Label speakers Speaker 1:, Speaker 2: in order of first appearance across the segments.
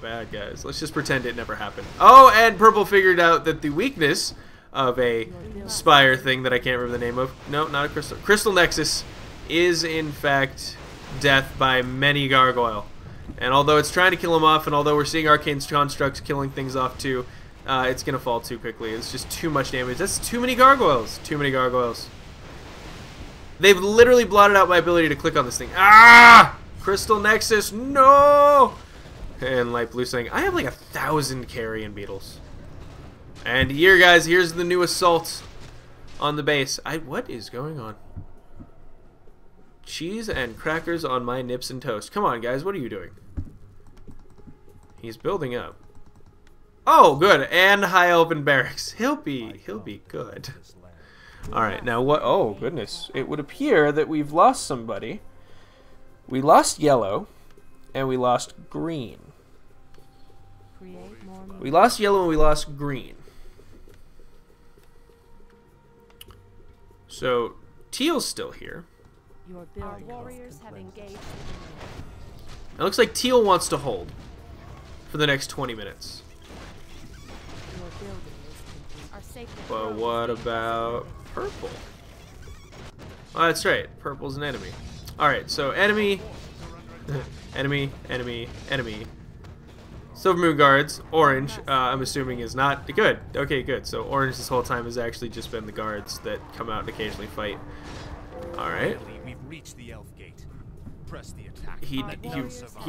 Speaker 1: bad, guys. Let's just pretend it never happened. Oh, and purple figured out that the weakness of a spire thing that I can't remember the name of. No, not a crystal. Crystal Nexus is, in fact, death by many gargoyle. And although it's trying to kill him off, and although we're seeing arcane constructs killing things off too, it's going to fall too quickly. It's just too much damage. That's too many gargoyles. Too many gargoyles. They've literally blotted out my ability to click on this thing. Ah! Crystal Nexus, no! And light blue saying, I have like 1,000 carrion beetles. And here, guys, here's the new assault on the base. What is going on? Cheese and crackers on my nips and toast. Come on, guys, what are you doing? He's building up. Oh, good. And high elven barracks. He'll be good. All right, now what? Oh, goodness. It would appear that we've lost somebody. We lost yellow, and we lost green. We lost yellow and we lost green. So teal's still here.
Speaker 2: Our warriors have engaged.
Speaker 1: It looks like teal wants to hold for the next 20 minutes. But what about purple? Oh, that's right. Purple's an enemy. Alright, so enemy, enemy, enemy, enemy. Silver Moon guards. Orange, I'm assuming, is not good. Okay, good. So orange this whole time has actually just been the guards that come out and occasionally fight. Alright.
Speaker 3: We've reached the elf gate. Press the attack.
Speaker 1: He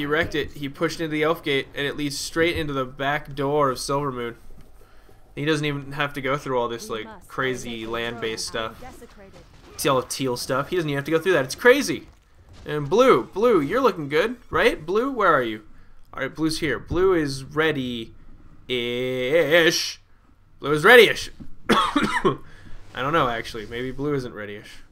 Speaker 1: wrecked it. He pushed into the elf gate, and it leads straight into the back door of Silver Moon. He doesn't even have to go through all this like crazy land-based stuff. All teal stuff. He doesn't even have to go through that. It's crazy. And blue, you're looking good, right? Blue, where are you? All right, blue's here. Blue is ready-ish. Blue is ready-ish. I don't know, actually. Maybe blue isn't ready-ish.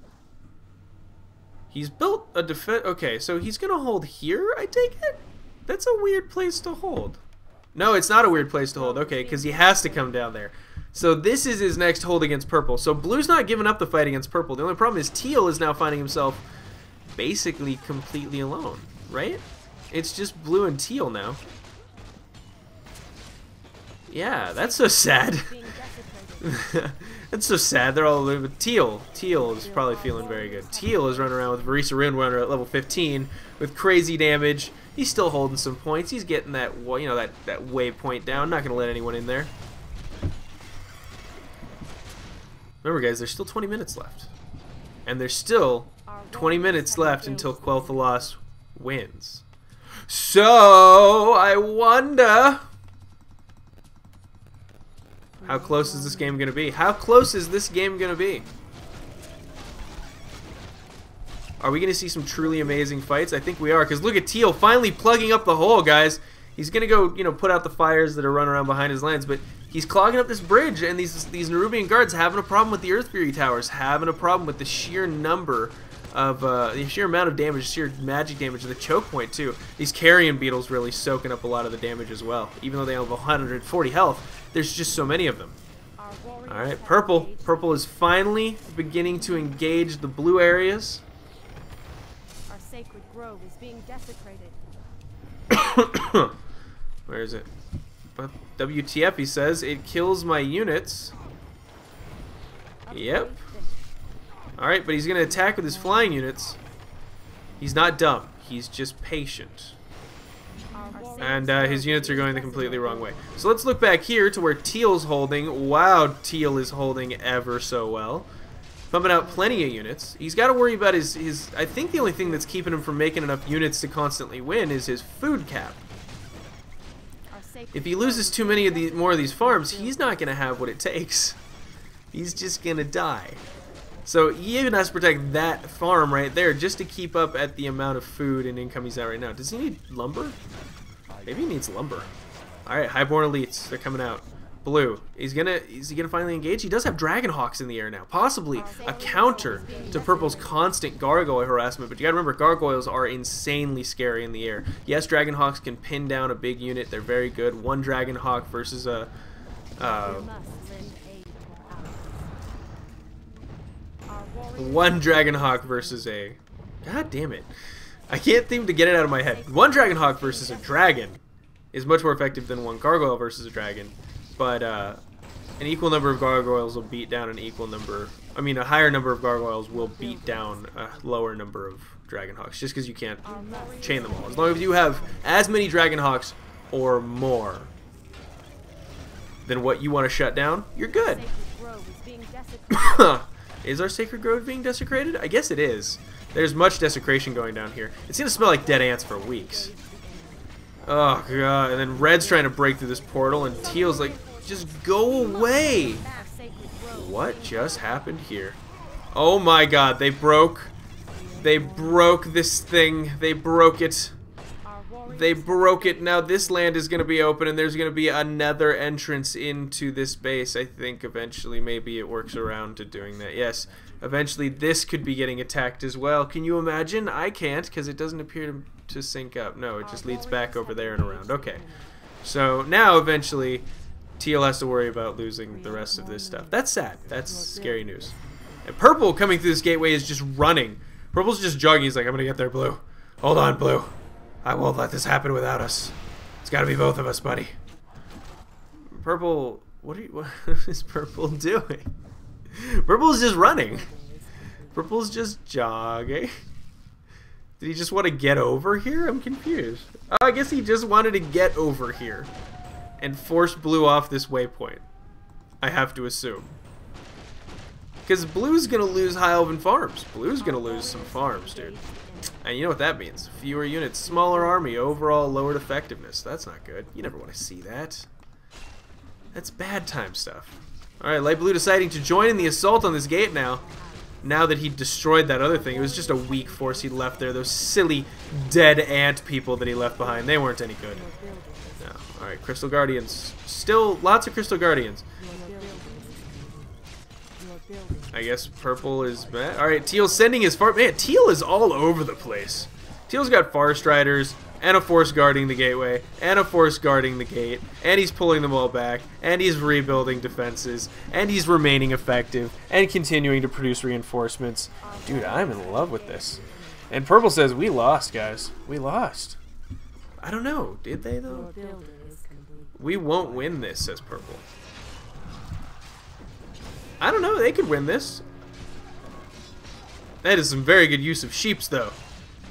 Speaker 1: He's built a defense. Okay, so he's gonna hold here, I take it? That's a weird place to hold. No, it's not a weird place to hold. Okay, because he has to come down there. So this is his next hold against purple. So blue's not giving up the fight against purple. The only problem is teal is now finding himself basically completely alone, right? It's just blue and teal now. Yeah, that's so sad. That's so sad. They're all alone. But Teal is probably feeling very good. Teal is running around with Varisa Runrunner at level 15 with crazy damage. He's still holding some points. He's getting that, you know, that wave point down. Not gonna let anyone in there. Remember, guys, there's still 20 minutes left, and there's still 20 minutes left until Quel'Thalas wins. So I wonder, how close is this game gonna be? How close is this game gonna be? Are we gonna see some truly amazing fights? I think we are, because look at Teal finally plugging up the hole, guys. He's gonna go, you know, put out the fires that are running around behind his lands, but he's clogging up this bridge, and these Nerubian guards having a problem with the Earth Fury towers, having a problem with the sheer number of the sheer amount of damage, sheer magic damage, and the choke point too. These carrion beetles really soaking up a lot of the damage as well, even though they have 140 health. There's just so many of them. All right, purple is finally beginning to engage the blue areas.
Speaker 2: Our sacred grove is being desecrated.
Speaker 1: Where is it? Well, WTF, he says. It kills my units. Yep. Alright, but he's going to attack with his flying units. He's not dumb. He's just patient. And his units are going the completely wrong way. So let's look back here to where Teal's holding. Wow, Teal is holding ever so well. Pumping out plenty of units. He's got to worry about his... I think the only thing that's keeping him from making enough units to constantly win is his food cap. If he loses too many of more of these farms, he's not going to have what it takes. He's just going to die. So he even has to protect that farm right there just to keep up at the amount of food and income he's at right now. Does he need lumber? Maybe he needs lumber. Alright, Highborn Elites, they're coming out. Blue, is he gonna finally engage? He does have Dragonhawks in the air now. Possibly a counter to Purple's constant gargoyle harassment, but you gotta remember, gargoyles are insanely scary in the air. Yes, Dragonhawks can pin down a big unit, they're very good. One Dragonhawk versus a... one Dragonhawk versus a... God damn it. I can't seem to get it out of my head. One Dragonhawk versus a dragon is much more effective than one gargoyle versus a dragon, but an equal number of gargoyles will beat down an equal number. I mean, a higher number of gargoyles will beat down a lower number of dragonhawks, just because you can't chain them all. As long as you have as many dragonhawks or more than what you want to shut down, you're good. Is our sacred grove being desecrated? I guess it is. There's much desecration going down here. It's gonna smell like dead ants for weeks. Oh god, and then Red's trying to break through this portal, and Teal's like, just go away! What just happened here? Oh my god, they broke this thing. They broke it. They broke it. Now this land is going to be open, and there's going to be another entrance into this base. I think eventually maybe it works around to doing that. Yes, eventually this could be getting attacked as well. Can you imagine? I can't, because it doesn't appear to sync up. No, it just leads back over there and around. Okay. So now eventually Teal has to worry about losing the rest of this stuff. That's sad. That's scary news. And Purple coming through this gateway is just running. Purple's just jogging. He's like, I'm going to get there, Blue. Hold on, Blue. I won't let this happen without us. It's got to be both of us, buddy. Purple, what is Purple doing? Purple's just running. Purple's just jogging. Did he just want to get over here? I'm confused. Oh, I guess he just wanted to get over here and force Blue off this waypoint, I have to assume. Because Blue's going to lose high elven farms. Blue's going to lose some farms, dude. And you know what that means. Fewer units, smaller army, overall lowered effectiveness. That's not good. You never want to see that. That's bad time stuff. Alright, Light Blue deciding to join in the assault on this gate now. Now that he destroyed that other thing. It was just a weak force he left there. Those silly dead ant people that he left behind. They weren't any good. No. Alright, Crystal Guardians. Still lots of Crystal Guardians. I guess Purple is mad. Alright, Teal's sending his far... Man, Teal is all over the place. Teal's got Forest Riders, and a force guarding the gateway, and a force guarding the gate, and he's pulling them all back, and he's rebuilding defenses, and he's remaining effective, and continuing to produce reinforcements. Dude, I'm in love with this. And Purple says, we lost, guys. We lost. I don't know. Did they, though? We won't win this, says Purple. I don't know, they could win this. That is some very good use of sheeps, though.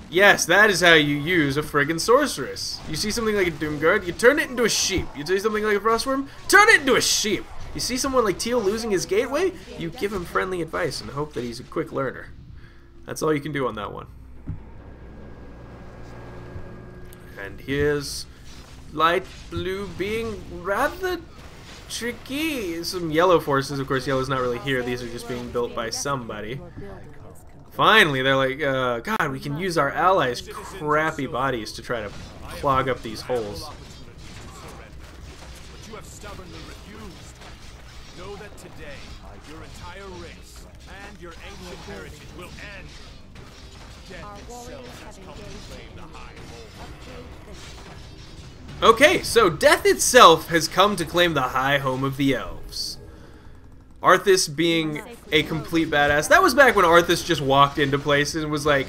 Speaker 1: Yes, that is how you use a friggin' sorceress. You see something like a Doomguard, you turn it into a sheep. You see something like a Frostworm, turn it into a sheep. You see someone like Teal losing his gateway, you give him friendly advice and hope that he's a quick learner. That's all you can do on that one. And here's Light Blue being rather tricky. Some yellow forces. Of course, yellow's not really here. These are just being built by somebody. Finally, they're like, God, we can use our allies' crappy bodies to try to clog up these holes.
Speaker 3: But you have stubbornly refused. Know that today, your entire race and your ancient heritage will end. Death itself has come to claim the high home.
Speaker 1: Okay, so Death itself has come to claim the high home of the elves. Arthas being a complete badass. That was back when Arthas just walked into places and was like,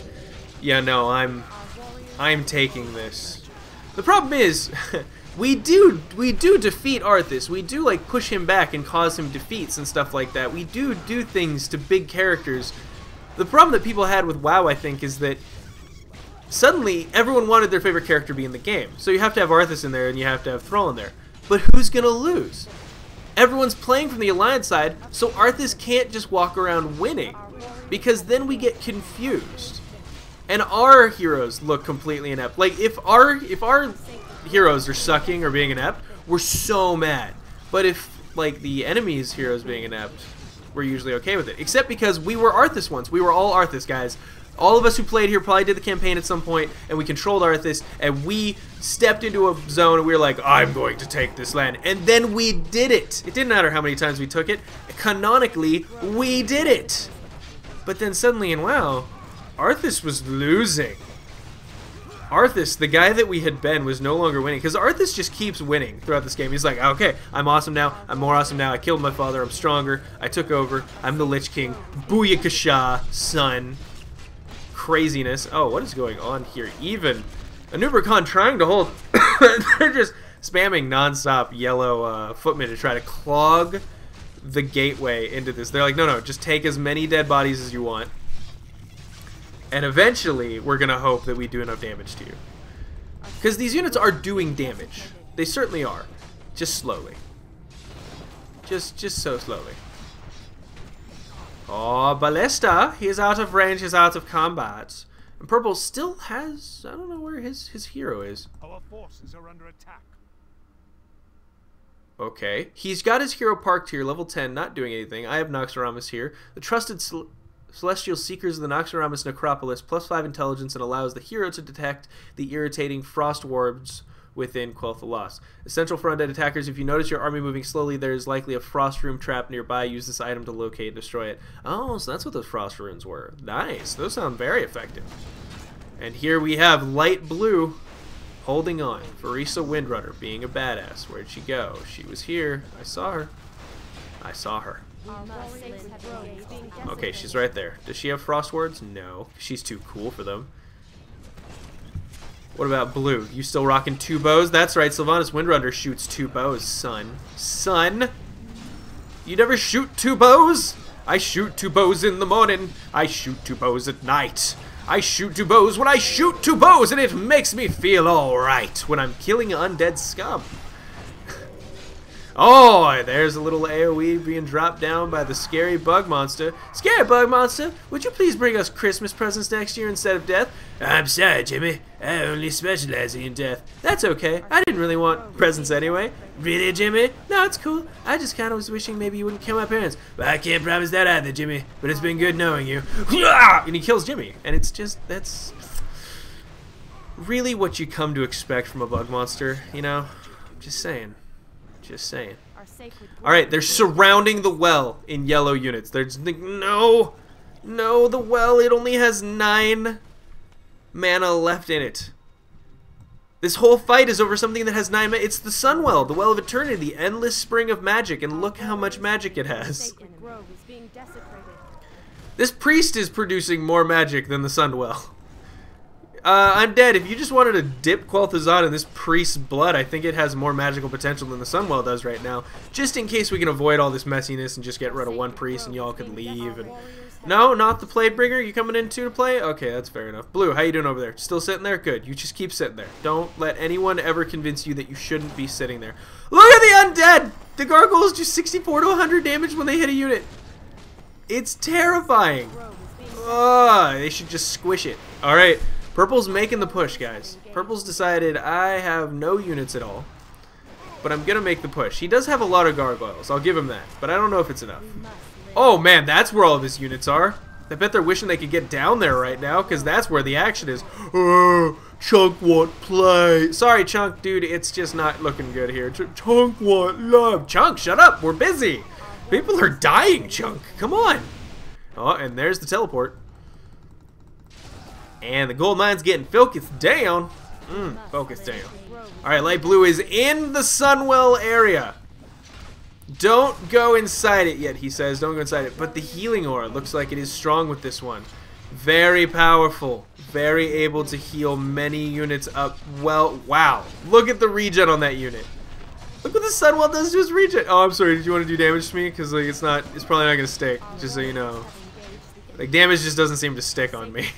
Speaker 1: yeah, no, I'm taking this. The problem is, we do defeat Arthas. We do like push him back and cause him defeats and stuff like that. We do things to big characters. The problem that people had with WoW, I think, is that suddenly everyone wanted their favorite character to be in the game. So you have to have Arthas in there and you have to have Thrall in there. But who's gonna lose? Everyone's playing from the Alliance side, so Arthas can't just walk around winning, because then we get confused. And our heroes look completely inept. Like, if our heroes are sucking or being inept, we're so mad. But if, like, the enemy's heroes being inept, we're usually okay with it. Except because we were Arthas once. We were all Arthas, guys. All of us who played here probably did the campaign at some point, and we controlled Arthas, and we stepped into a zone, and we were like, I'm going to take this land. And then we did it. It didn't matter how many times we took it. Canonically, we did it. But then suddenly in WoW, Arthas was losing. Arthas, the guy that we had been, was no longer winning, because Arthas just keeps winning throughout this game. He's like, okay, I'm awesome now. I'm more awesome now. I killed my father. I'm stronger. I took over. I'm the Lich King. Booyakasha, son. Craziness. Oh, what is going on here? Even Anuber Khan trying to hold. They're just spamming nonstop yellow footmen to try to clog the gateway into this. They're like, no, just take as many dead bodies as you want. And eventually, we're going to hope that we do enough damage to you. Because these units are doing damage. They certainly are. Just slowly. Just so slowly. Oh, Ballista! He is out of range, he's out of combat. And Purple still has... I don't know where his hero is.
Speaker 3: Our forces are under attack.
Speaker 1: Okay. He's got his hero parked here, level 10, not doing anything. I have Noxoramus here. The trusted Celestial Seekers of the Noxoramus Necropolis, +5 intelligence, and allows the hero to detect the irritating frost warbs within Quel'Thalas. Essential for undead attackers. If you notice your army moving slowly, there is likely a frost rune trap nearby. Use this item to locate and destroy it. Oh, so that's what those frost runes were. Nice. Those sound very effective. And here we have light blue holding on. Farisa Windrunner being a badass. Where'd she go? She was here. I saw her. I saw her. Okay, she's right there. Does she have frost wards? No. She's too cool for them. What about blue? You still rocking 2 bows? That's right, Sylvanas Windrunner shoots 2 bows, son. Son? You never shoot 2 bows? I shoot 2 bows in the morning. I shoot 2 bows at night. I shoot 2 bows when I shoot 2 bows, and it makes me feel alright when I'm killing undead scum. Oh, there's a little AoE being dropped down by the scary bug monster. Scary bug monster, would you please bring us Christmas presents next year instead of death? I'm sorry, Jimmy. I only specialize in death. That's okay. I didn't really want presents anyway. Really, Jimmy? No, it's cool. I just kind of was wishing maybe you wouldn't kill my parents. But I can't promise that either, Jimmy. But it's been good knowing you. And he kills Jimmy. And it's just, that's really what you come to expect from a bug monster, you know? Just saying. Just saying. Alright, they're surrounding the well in yellow units. They're just thinking, no, the well, it only has 9 mana left in it. This whole fight is over something that has 9 mana. It's the Sunwell, the Well of Eternity, the endless spring of magic, and look how much magic it has. This priest is producing more magic than the Sunwell. Undead, if you just wanted to dip Quel'Thas in this priest's blood, I think it has more magical potential than the Sunwell does right now. Just in case we can avoid all this messiness and just get rid of 1 priest and y'all could leave. And no, not the Plaguebringer. You coming in too to play? Okay, that's fair enough. Blue, how you doing over there? Still sitting there? Good. You just keep sitting there. Don't let anyone ever convince you that you shouldn't be sitting there. Look at the undead! The gargoyles do 64 to 100 damage when they hit a unit. It's terrifying. Ugh, they should just squish it. Alright. Purple's making the push, guys. Purple's decided I have no units at all, but I'm gonna make the push. He does have a lot of gargoyles, I'll give him that, but I don't know if it's enough. Oh man, that's where all of his units are. I bet they're wishing they could get down there right now, because that's where the action is. Chunk won't play. Sorry, Chunk, dude, it's just not looking good here. Chunk won't love. Chunk, shut up, we're busy. People are dying, Chunk, come on. Oh, and there's the teleport. And the gold mine's getting focused down. Focused down. Alright, light blue is in the Sunwell area. Don't go inside it yet, he says. Don't go inside it. But the healing aura looks like it is strong with this one. Very powerful. Very able to heal many units up. Well, wow. Look at the regen on that unit. Look what the Sunwell does to his regen. Oh, I'm sorry. Did you want to do damage to me? Because like, it's probably not going to stick. Just so you know. Like, damage just doesn't seem to stick on me.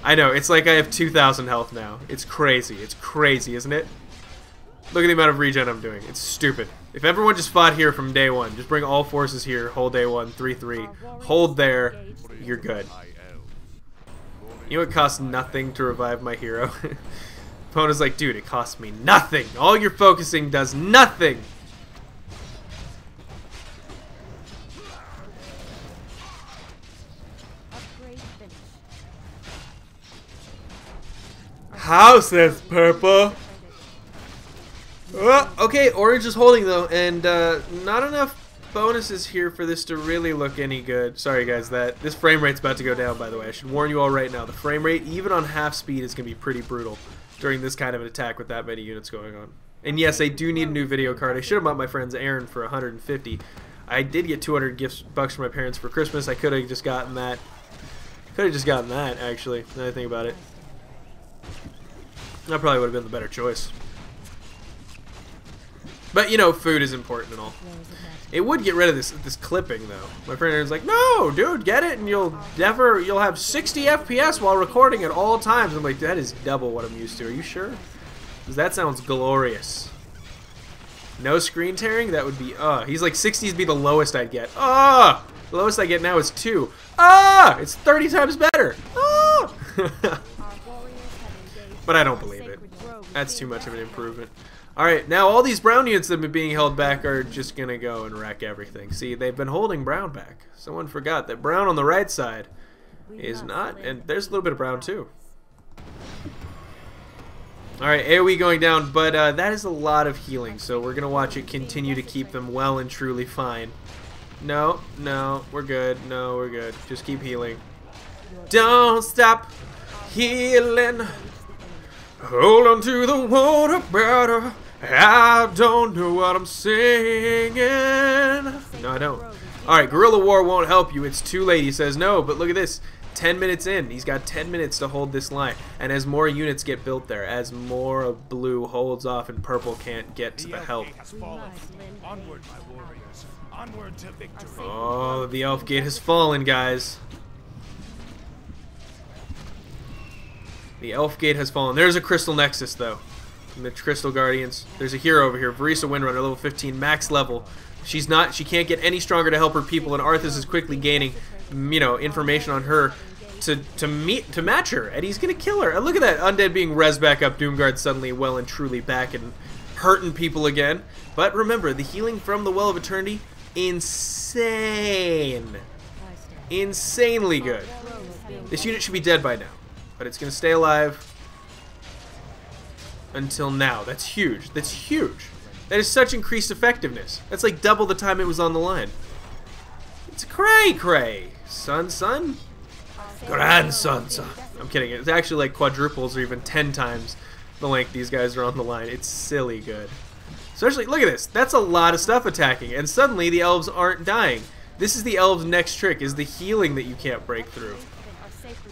Speaker 1: I know, it's like I have 2,000 health now. It's crazy. It's crazy, isn't it? Look at the amount of regen I'm doing. It's stupid. If everyone just fought here from day 1, just bring all forces here, hold day 1, 3-3. Hold there, you're good. You know it costs nothing to revive my hero? Pona's like, dude, it costs me nothing. All your focusing does nothing. How, says Purple. Oh, okay, orange is holding though, and not enough bonuses here for this to really look any good. Sorry guys, this frame rate's about to go down, by the way. I should warn you all right now. The frame rate, even on half speed, is going to be pretty brutal during this kind of an attack with that many units going on. And yes, I do need a new video card. I should have bought my friend's Aaron for 150. I did get 200 bucks from my parents for Christmas. I could have just gotten that. Actually, now that I think about it. That probably would have been the better choice. But, you know, food is important and all. It would get rid of this clipping, though. My friend is like, no, dude, get it, and you'll have 60 FPS while recording at all times. I'm like, that is double what I'm used to. Are you sure? Because that sounds glorious. No screen tearing? That would be, He's like, 60s be the lowest I'd get. The lowest I get now is 2. It's 30 times better. But I don't believe it. That's too much of an improvement. Alright, now all these brown units that have been being held back are just going to go and wreck everything. See, they've been holding brown back. Someone forgot that brown on the right side is not, and there's a little bit of brown too. Alright, AoE going down, but that is a lot of healing, so we're going to watch it continue to keep them well and truly fine. No, we're good. No, we're good. Just keep healing. Don't stop healing. Hold on to the water better. I don't know what I'm singing. No, I don't. Alright, guerrilla war won't help you. It's too late. He says no, but look at this. 10 minutes in. He's got 10 minutes to hold this line. And as more units get built there, as more of blue holds off and purple can't get to the help.
Speaker 3: Onward, my warriors. Onward to victory.
Speaker 1: Oh, the elf gate has fallen, guys. The elf gate has fallen. There's a crystal nexus, though. From the crystal guardians. There's a hero over here, Varisa Windrunner, level 15, max level. She can't get any stronger to help her people, and Arthas is quickly gaining, you know, information on her to match her, and he's gonna kill her. And look at that undead being res back up. Doomguard suddenly well and truly back and hurting people again. But remember, the healing from the Well of Eternity, insane, insanely good. This unit should be dead by now, but it's gonna stay alive until now. That's huge. That's huge. That is such increased effectiveness. That's like double the time it was on the line. It's cray. Son. Grandson. I'm kidding. It's actually like quadruples or even 10 times the length these guys are on the line. It's silly good. Especially, look at this. That's a lot of stuff attacking, and suddenly the elves aren't dying. This is the elves' next trick, is the healing that you can't break through.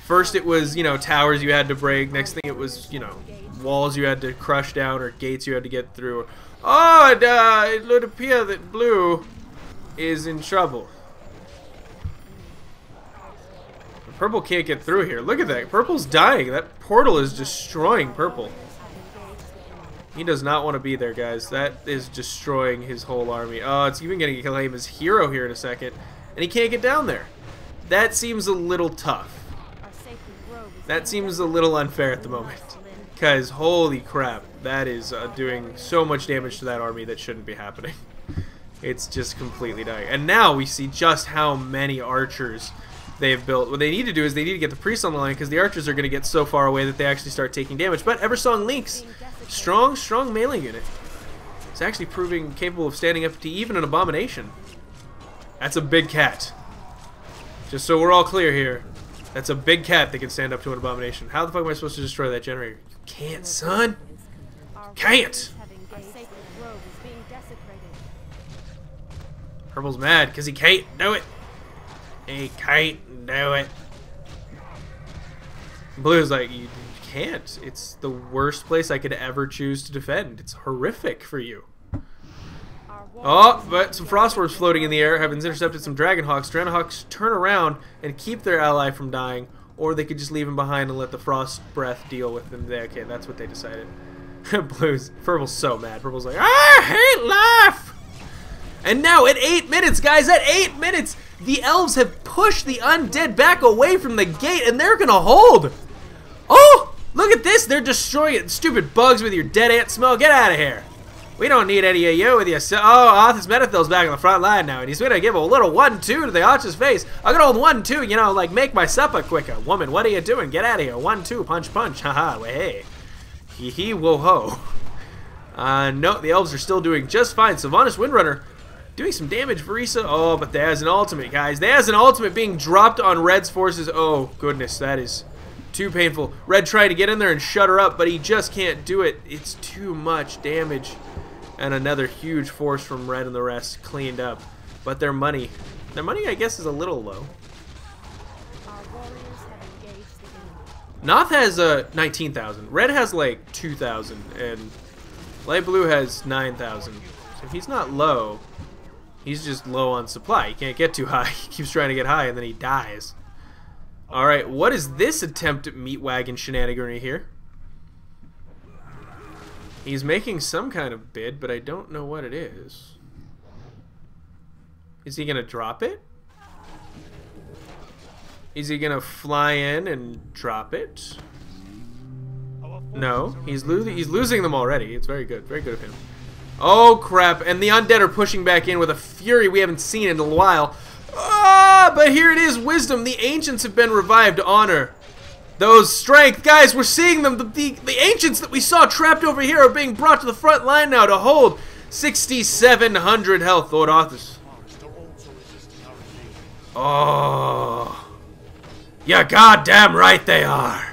Speaker 1: First it was, you know, towers you had to break. Next thing it was, you know, walls you had to crush down or gates you had to get through. Oh, it would appear that blue is in trouble. Purple can't get through here. Look at that. Purple's dying. That portal is destroying purple. He does not want to be there, guys. That is destroying his whole army. Oh, it's even going to claim his hero here in a second. And he can't get down there. That seems a little tough. That seems a little unfair at the moment. Because, holy crap, that is doing so much damage to that army that shouldn't be happening. It's just completely dying. And now we see just how many archers they've built. What they need to do is they need to get the priests on the line, because the archers are going to get so far away that they actually start taking damage. But Eversong Lynx, strong melee unit. It's actually proving capable of standing up to even an abomination. That's a big cat. Just so we're all clear here. That's a big cat that can stand up to an abomination. How the fuck am I supposed to destroy that generator? You can't, son. You can't. Purple's mad because he can't do it. He can't do it. Blue's like, you can't. It's the worst place I could ever choose to defend. It's horrific for you. Oh, but some Frostworms floating in the air have intercepted some Dragonhawks. Dragonhawks turn around and keep their ally from dying, or they could just leave him behind and let the Frost Breath deal with them. Okay, that's what they decided. Purple's so mad. Purple's like, I hate life! And now at 8 minutes, guys, at 8 minutes, the elves have pushed the undead back away from the gate, and they're gonna hold. Oh, look at this. They're destroying it. Stupid bugs with your dead ant smell. Get out of here. We don't need any of you with your... Oh, Arthas Medithil's back on the front line now, and he's gonna give a little 1-2 to the archer's face. I'm gonna hold 1-2, you know, like make my supper quicker. Woman, what are you doing? Get out of here. 1-2, punch, punch. Haha, well, hey. Hee hee, whoa ho. No, the elves are still doing just fine. Sylvanas Windrunner doing some damage. Varisa, oh, but there's an ultimate, guys. There's an ultimate being dropped on Red's forces. Oh, goodness, that is too painful. Red tried to get in there and shut her up, but he just can't do it. It's too much damage. And another huge force from Red and the rest cleaned up. But their money, I guess, is a little low. Noth has 19,000. Red has like 2,000, and light blue has 9,000. If he's not low, he's just low on supply. He can't get too high. He keeps trying to get high and then he dies. Alright, what is this attempt at meat wagon shenaniganery here? He's making some kind of bid, but I don't know what it is. Is he going to drop it? Is he going to fly in and drop it? No, he's losing them already. It's very good. Very good of him. Oh, crap. And the undead are pushing back in with a fury we haven't seen in a while. Ah, but here it is. Wisdom. The ancients have been revived. Honor. Those strength. Guys, we're seeing them. The ancients that we saw trapped over here are being brought to the front line now to hold 6,700 health. Lord Arthas. Oh. Yeah, goddamn right they are.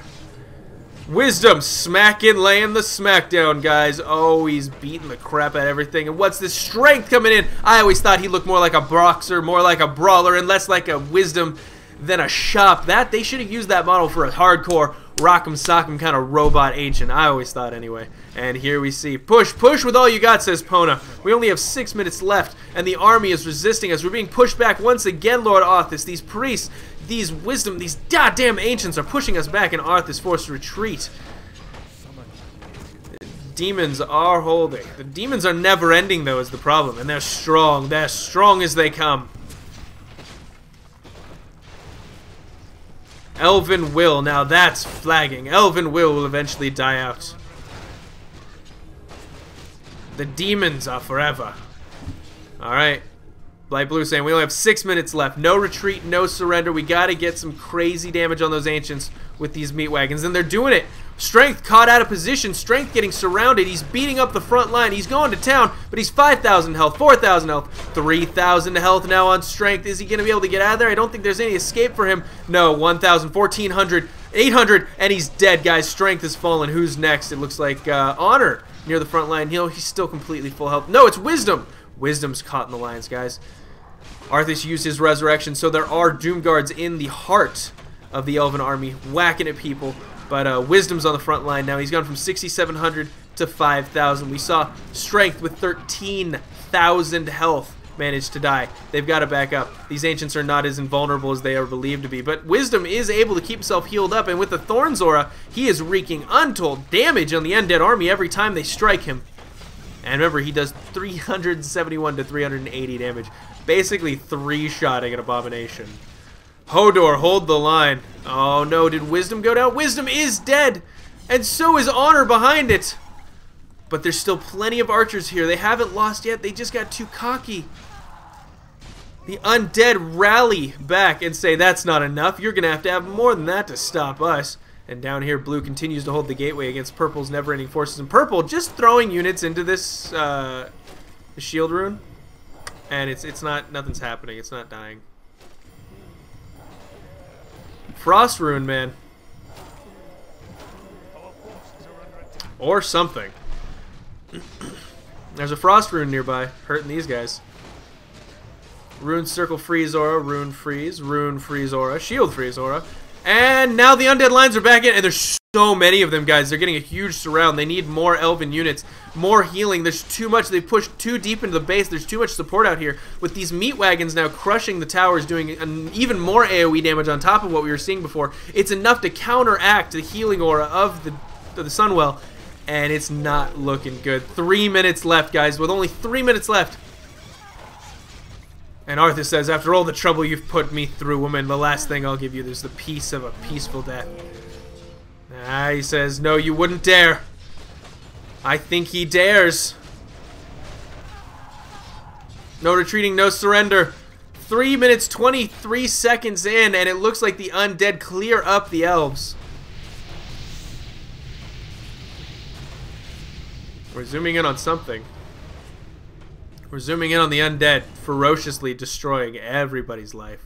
Speaker 1: Wisdom smacking, laying the smackdown, guys. Oh, he's beating the crap out of everything. And what's this strength coming in? I always thought he looked more like a boxer, more like a brawler, and less like a wisdom than a shop. They should have used that model for a hardcore rock'em sock'em kind of robot ancient. I always thought anyway. And here we see push with all you got, says Pona. We only have 6 minutes left, and the army is resisting us. We're being pushed back once again, Lord Arthas. These priests, these wisdom, these goddamn ancients are pushing us back, and Arthas forced to retreat. The demons are holding. The demons are never ending, though, is the problem, and they're strong. They're strong as they come. Elven Will, now that's flagging. Elven Will eventually die out. The demons are forever. Alright. Light Blue saying we only have 6 minutes left. No retreat, no surrender. We gotta get some crazy damage on those ancients with these meat wagons. And they're doing it. Strength caught out of position. Strength getting surrounded. He's beating up the front line. He's going to town, but he's 5,000 health, 4,000 health, 3,000 health now on Strength. Is he going to be able to get out of there? I don't think there's any escape for him. No, 1,000, 1,400, 800, and he's dead, guys. Strength has fallen. Who's next? It looks like Honor near the front line. He's still completely full health. No, it's Wisdom. Wisdom's caught in the lines, guys. Arthas used his resurrection, so there are Doom Guards in the heart of the Elven army, whacking at people. But Wisdom's on the front line now. He's gone from 6,700 to 5,000. We saw Strength with 13,000 health manage to die. They've got to back up. These ancients are not as invulnerable as they are believed to be. But Wisdom is able to keep himself healed up. And with the Thorns Aura, he is wreaking untold damage on the undead army every time they strike him. And remember, he does 371 to 380 damage. Basically 3-shotting an Abomination. Hodor, hold the line. Oh no, did Wisdom go down? Wisdom is dead! And so is Honor behind it! But there's still plenty of archers here. They haven't lost yet. They just got too cocky. The undead rally back and say, that's not enough. You're going to have more than that to stop us. And down here, Blue continues to hold the gateway against Purple's never-ending forces. And Purple just throwing units into this shield rune. And it's not, nothing's happening. It's not dying. Frost rune, man. Or something. There's a frost rune nearby, hurting these guys. Rune circle freeze aura, rune freeze aura, shield freeze aura. And now the undead lines are back in, and there's so many of them, guys. They're getting a huge surround. They need more elven units, more healing. There's too much. They pushed too deep into the base. There's too much support out here. With these meat wagons now crushing the towers, doing even more AoE damage on top of what we were seeing before. It's enough to counteract the healing aura of the Sunwell, and it's not looking good. 3 minutes left, guys. With only 3 minutes left. And Arthas says, after all the trouble you've put me through, woman, the last thing I'll give you is the peace of a peaceful death. Ah, he says, no, you wouldn't dare. I think he dares. No retreating, no surrender. 3 minutes, 23 seconds in, and it looks like the undead clear up the elves. We're zooming in on something. We're zooming in on the undead, ferociously destroying everybody's life.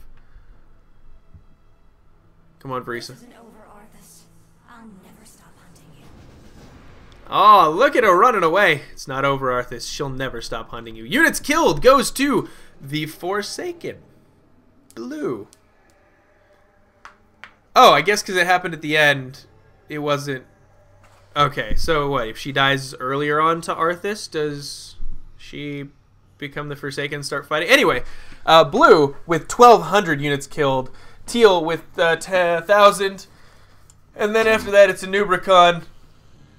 Speaker 1: Come on, Verisa. Oh, look at her running away. It's not over, Arthas. She'll never stop hunting you. Units killed goes to the Forsaken. Blue. Oh, I guess because it happened at the end, it wasn't... Okay, so what? If she dies earlier on to Arthas, does she become the Forsaken and start fighting. Anyway, blue with 1,200 units killed. Teal with 1,000. And then after that, it's a Nubricon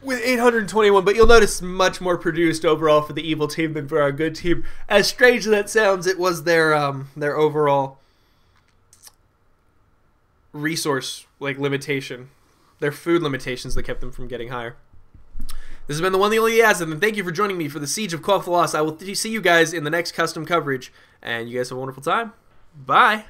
Speaker 1: with 821. But you'll notice much more produced overall for the evil team than for our good team. As strange as that sounds, it was their overall resource limitation, their food limitations that kept them from getting higher. This has been the one, the only Azothan, and thank you for joining me for the Siege of Quel'Thalas. I will see you guys in the next custom coverage, and you guys have a wonderful time. Bye.